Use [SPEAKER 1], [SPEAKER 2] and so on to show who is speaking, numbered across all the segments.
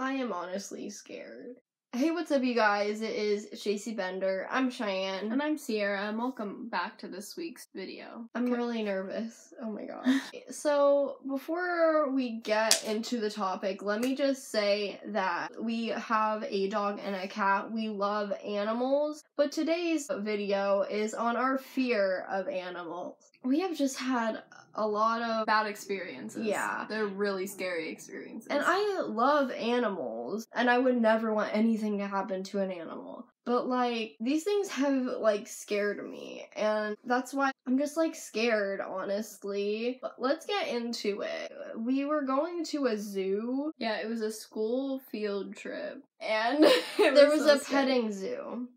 [SPEAKER 1] I am honestly scared. Hey, what's up, you guys? It is Chasey Bender. I'm Cheyenne.
[SPEAKER 2] And I'm Sierra, and welcome back to this week's video.
[SPEAKER 1] I'm really nervous. Oh my gosh. So, before we get into the topic, let me just say that we have a dog and a cat. We love animals, but today's video is on our fear of animals. We have just had a lot of
[SPEAKER 2] bad experiences.
[SPEAKER 1] Yeah.
[SPEAKER 2] They're really scary experiences.
[SPEAKER 1] And I love animals, and I would never want anything to happen to an animal. But, like, these things have, like, scared me, and that's why I'm just, like, scared, honestly. But let's get into it. We were going to a zoo.
[SPEAKER 2] Yeah, it was a school field trip, and
[SPEAKER 1] there was a petting zoo.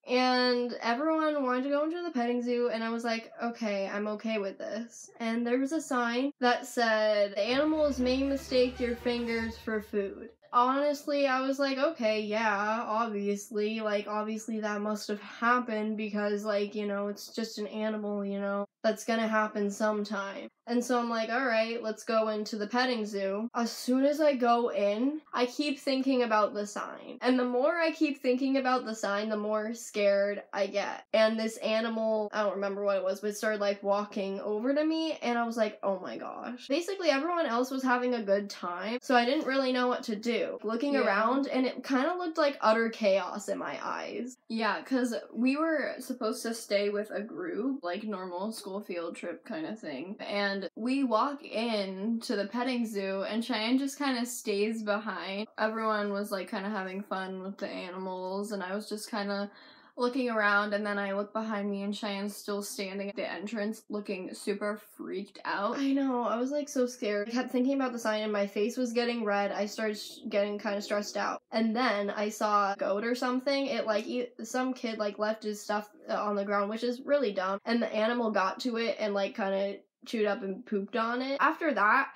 [SPEAKER 1] And everyone wanted to go into the petting zoo, and I was like, okay, I'm okay with this. And there was a sign that said, the animals may mistake your fingers for food. Honestly, I was like, okay, yeah, obviously that must have happened because, like, you know, it's just an animal, you know, that's gonna happen sometime. And so I'm like, alright, let's go into the petting zoo. As soon as I go in, I keep thinking about the sign. And the more I keep thinking about the sign, the more scared I get. And this animal, I don't remember what it was, but it started, like, walking over to me, and I was like, oh my gosh. Basically, everyone else was having a good time, so I didn't really know what to do. Looking around, and it kind of looked like utter chaos in my eyes.
[SPEAKER 2] Yeah, because we were supposed to stay with a group, like normal school field trip kind of thing, and we walk in to the petting zoo, and Cheyenne just kind of stays behind. Everyone was, like, kind of having fun with the animals, and I was just kind of looking around, and then I look behind me, and Cheyenne's still standing at the entrance looking super freaked out.
[SPEAKER 1] I know, I was, like, so scared. I kept thinking about the sign, and my face was getting red. I started getting kind of stressed out. And then I saw a goat or something. It, like, some kid, like, left his stuff on the ground, which is really dumb. And the animal got to it and, like, kind of chewed up and pooped on it. After that,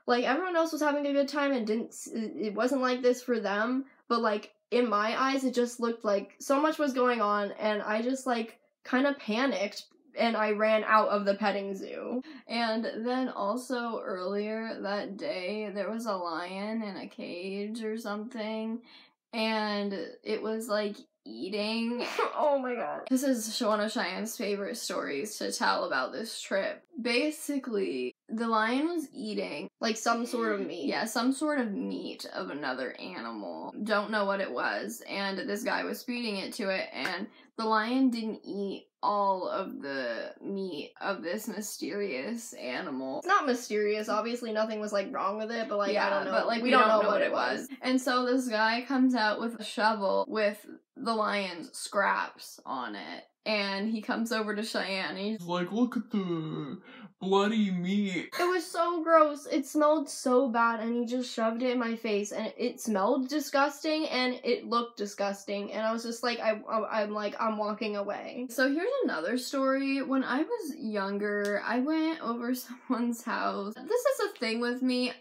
[SPEAKER 1] like, everyone else was having a good time and it wasn't like this for them, but, like, in my eyes, it just looked like so much was going on, and I just, like, kind of panicked, and I ran out of the petting zoo.
[SPEAKER 2] And then also earlier that day, there was a lion in a cage or something, and it was, like, eating.
[SPEAKER 1] Oh my god.
[SPEAKER 2] This is one of Cheyenne's favorite stories to tell about this trip. Basically, the lion was eating,
[SPEAKER 1] like, some sort of meat.
[SPEAKER 2] Yeah, some sort of meat of another animal. Don't know what it was, and this guy was feeding it to it, and the lion didn't eat all of the meat of this mysterious animal.
[SPEAKER 1] It's not mysterious, obviously nothing was, like, wrong with it, but, like,
[SPEAKER 2] yeah,
[SPEAKER 1] I don't know.
[SPEAKER 2] But, like, we don't know what it was. And so this guy comes out with a shovel with the lion's scraps on it, and he comes over to Cheyenne, and he's like, look at the bloody meat.
[SPEAKER 1] It was so gross. It smelled so bad, and he just shoved it in my face, and it smelled disgusting, and it looked disgusting, and I was just like, I'm walking away.
[SPEAKER 2] So here's another story. When I was younger, I went over someone's house. This is a thing with me.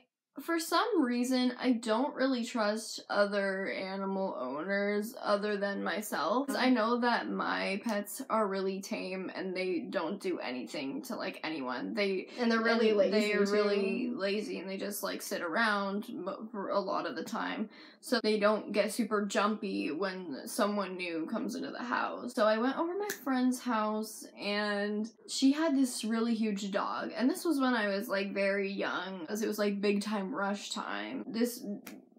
[SPEAKER 2] For some reason, I don't really trust other animal owners other than myself. I know that my pets are really tame and they don't do anything to, like, anyone.
[SPEAKER 1] And they're really lazy.
[SPEAKER 2] They're really lazy, and they just, like, sit around for a lot of the time. So they don't get super jumpy when someone new comes into the house. So I went over my friend's house, and she had this really huge dog. And this was when I was, like, very young, as it was, like, big time rush time.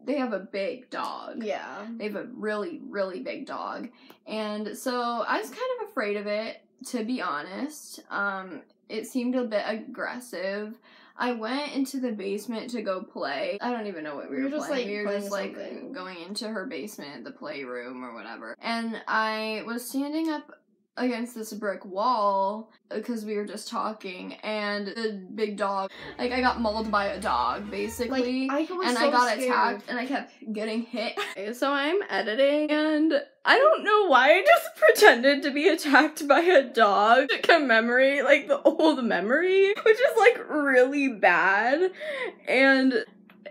[SPEAKER 2] They have a big dog.
[SPEAKER 1] Yeah.
[SPEAKER 2] They have a really, really big dog. And so I was kind of afraid of it, to be honest. It seemed a bit aggressive. I went into the basement to go play. I don't even know what we were playing. We were just, like, going into her basement, the playroom or whatever. And I was standing up against this brick wall because we were just talking, and the big dog, like, I got mauled by a dog, basically.
[SPEAKER 1] Like,
[SPEAKER 2] I got attacked, and I kept getting hit. So I'm editing, and I don't know why I just pretended to be attacked by a dog to commemorate, like, the old memory, which is, like, really bad, and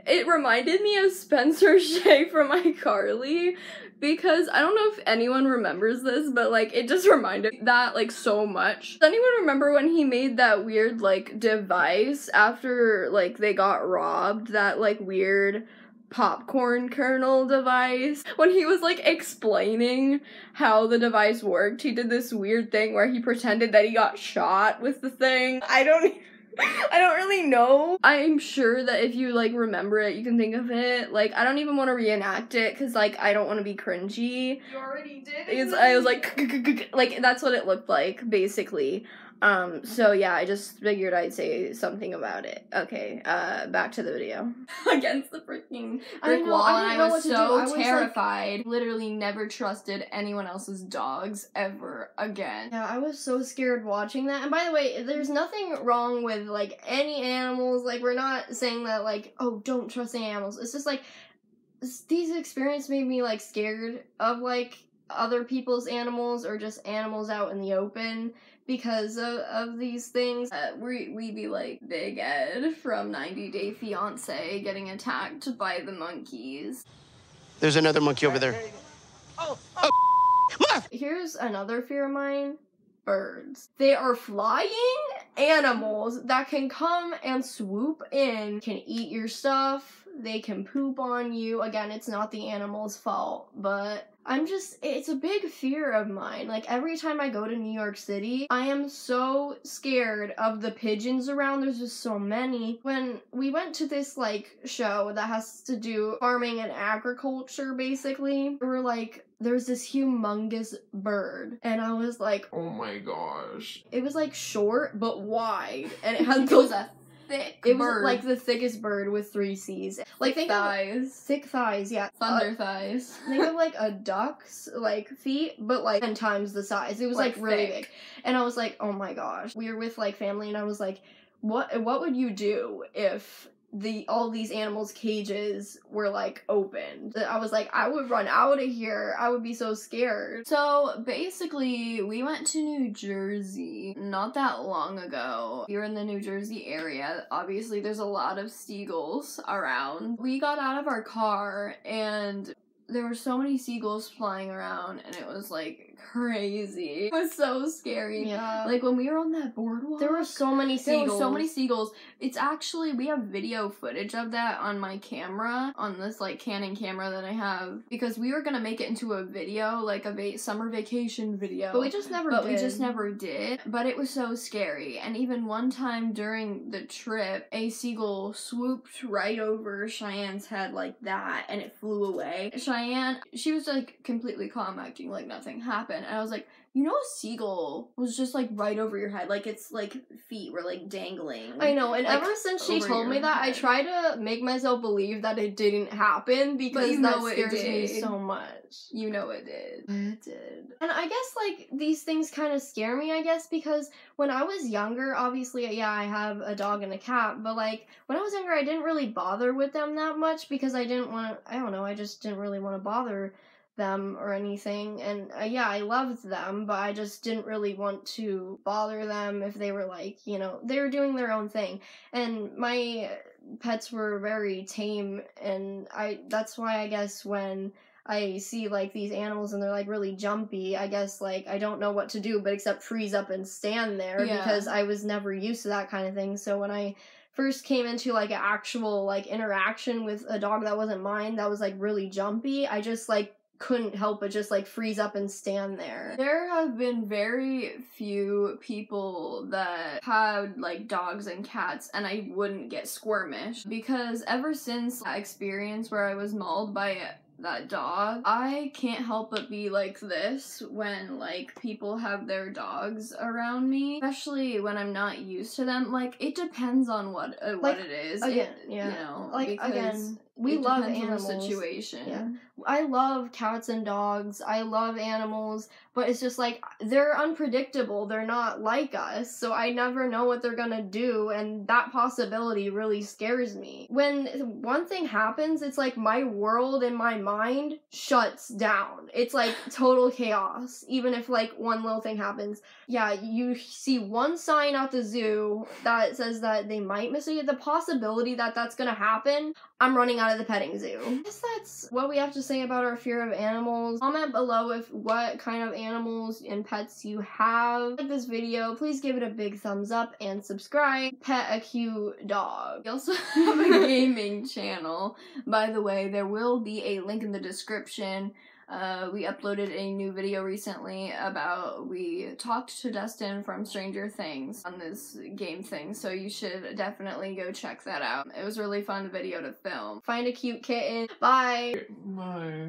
[SPEAKER 2] it reminded me of Spencer Shay from iCarly, because I don't know if anyone remembers this, but, like, it just reminded me that, like, so much. Does anyone remember when he made that weird, like, device after, like, they got robbed? That, like, weird popcorn kernel device. When he was like explaining how the device worked, he did this weird thing where he pretended that he got shot with the thing. I don't really know. I'm sure that if you like remember it, you can think of it. Like, I don't even want to reenact it because like I don't want to be cringy.
[SPEAKER 1] You already did.
[SPEAKER 2] I was like that's what it looked like basically. So yeah, I just figured I'd say something about it. Okay, back to the video. Against the freaking brick wall, and I was so terrified. Literally never trusted anyone else's dogs ever again.
[SPEAKER 1] Yeah, I was so scared watching that. And by the way, there's nothing wrong with, like, any animals. Like, we're not saying that, like, oh, don't trust any animals. It's just, like, these experiences made me, like, scared of, like, other people's animals or just animals out in the open because of these things. We be like Big Ed from 90 Day Fiancé getting attacked by the monkeys.
[SPEAKER 3] There's another monkey over there. Oh.
[SPEAKER 1] Here's another fear of mine. Birds. They are flying animals that can come and swoop in, can eat your stuff, they can poop on you. Again, it's not the animal's fault, but it's a big fear of mine. Like, every time I go to New York City, I am so scared of the pigeons around. There's just so many. When we went to this, like, show that has to do farming and agriculture, basically, we were like, there's this humongous bird, and I was like,
[SPEAKER 4] oh my gosh.
[SPEAKER 1] It was, like, short, but wide, and it had
[SPEAKER 2] It was a thick
[SPEAKER 1] It was
[SPEAKER 2] bird.
[SPEAKER 1] like the thickest bird with 3 C's. Like, think
[SPEAKER 2] thighs.
[SPEAKER 1] thick thighs, yeah.
[SPEAKER 2] Thunder thighs.
[SPEAKER 1] Think of like a duck's like feet, but like 10 times the size. It was like really
[SPEAKER 2] thick.
[SPEAKER 1] big. And I was like, oh my gosh. We were with like family, and I was like, what would you do if all these animals' cages were like opened? I was like, I would run out of here. I would be so scared.
[SPEAKER 2] So basically, we went to New Jersey not that long ago. You're in the New Jersey area. Obviously, there's a lot of seagulls around. We got out of our car and there were so many seagulls flying around, and it was like crazy. It was so scary.
[SPEAKER 1] Yeah.
[SPEAKER 2] Like when we were on that boardwalk,
[SPEAKER 1] There were so many seagulls.
[SPEAKER 2] There were so many seagulls. It's actually, we have video footage of that on my camera, on this like Canon camera that I have, because we were gonna make it into a video, like a summer vacation video.
[SPEAKER 1] But we just never did.
[SPEAKER 2] But it was so scary. And even one time during the trip, a seagull swooped right over Cheyenne's head like that, and it flew away. Cheyenne, she was like completely calm, acting like nothing happened. And I was like, you know, a seagull was just like right over your head. Like its like feet were like dangling.
[SPEAKER 1] I know, and
[SPEAKER 2] like,
[SPEAKER 1] ever since she
[SPEAKER 2] over
[SPEAKER 1] told me
[SPEAKER 2] your
[SPEAKER 1] that, I
[SPEAKER 2] head.
[SPEAKER 1] try to make myself believe that it didn't happen because
[SPEAKER 2] you
[SPEAKER 1] that
[SPEAKER 2] know it
[SPEAKER 1] scares me
[SPEAKER 2] did.
[SPEAKER 1] so much.
[SPEAKER 2] You know it did.
[SPEAKER 1] It did. And I guess, like, these things kind of scare me, I guess, because when I was younger, obviously, yeah, I have a dog and a cat, but, like, when I was younger, I didn't really bother with them that much because I didn't want to, I don't know, I just didn't really want to bother them or anything. And, yeah, I loved them, but I just didn't really want to bother them if they were, like, you know, they were doing their own thing. And my pets were very tame, and that's why I guess when I see, like, these animals and they're, like, really jumpy, I guess, like, I don't know what to do but except freeze up and stand there because I was never used to that kind of thing. So when I first came into, like, an actual, like, interaction with a dog that wasn't mine that was, like, really jumpy, I just, like, couldn't help but just, like, freeze up and stand there.
[SPEAKER 2] There have been very few people that had, like, dogs and cats, and I wouldn't get squirmish, because ever since that experience where I was mauled by that dog, I can't help but be like this when, like, people have their dogs around me, especially when I'm not used to them. Like, it depends on what it is.
[SPEAKER 1] Again, yeah.
[SPEAKER 2] You know,
[SPEAKER 1] like, again, we love animals.
[SPEAKER 2] On the situation.
[SPEAKER 1] Yeah. I love cats and dogs. I love animals, but it's just like they're unpredictable. They're not like us, so I never know what they're gonna do, and that possibility really scares me. When one thing happens, it's like my world and my mind shuts down. It's like total chaos, even if like one little thing happens. Yeah, you see one sign at the zoo that says that they might miss it. The possibility that that's gonna happen, I'm running out of the petting zoo. I guess that's what we have to say say about our fear of animals. Comment below with what kind of animals and pets you have. Like this video, please give it a big thumbs up and subscribe. Pet a cute dog.
[SPEAKER 2] We also have a gaming channel. By the way, there will be a link in the description. We uploaded a new video recently we talked to Dustin from Stranger Things on this game thing, so you should definitely go check that out. It was a really fun video to film.
[SPEAKER 1] Find a cute kitten. Bye.
[SPEAKER 4] Bye.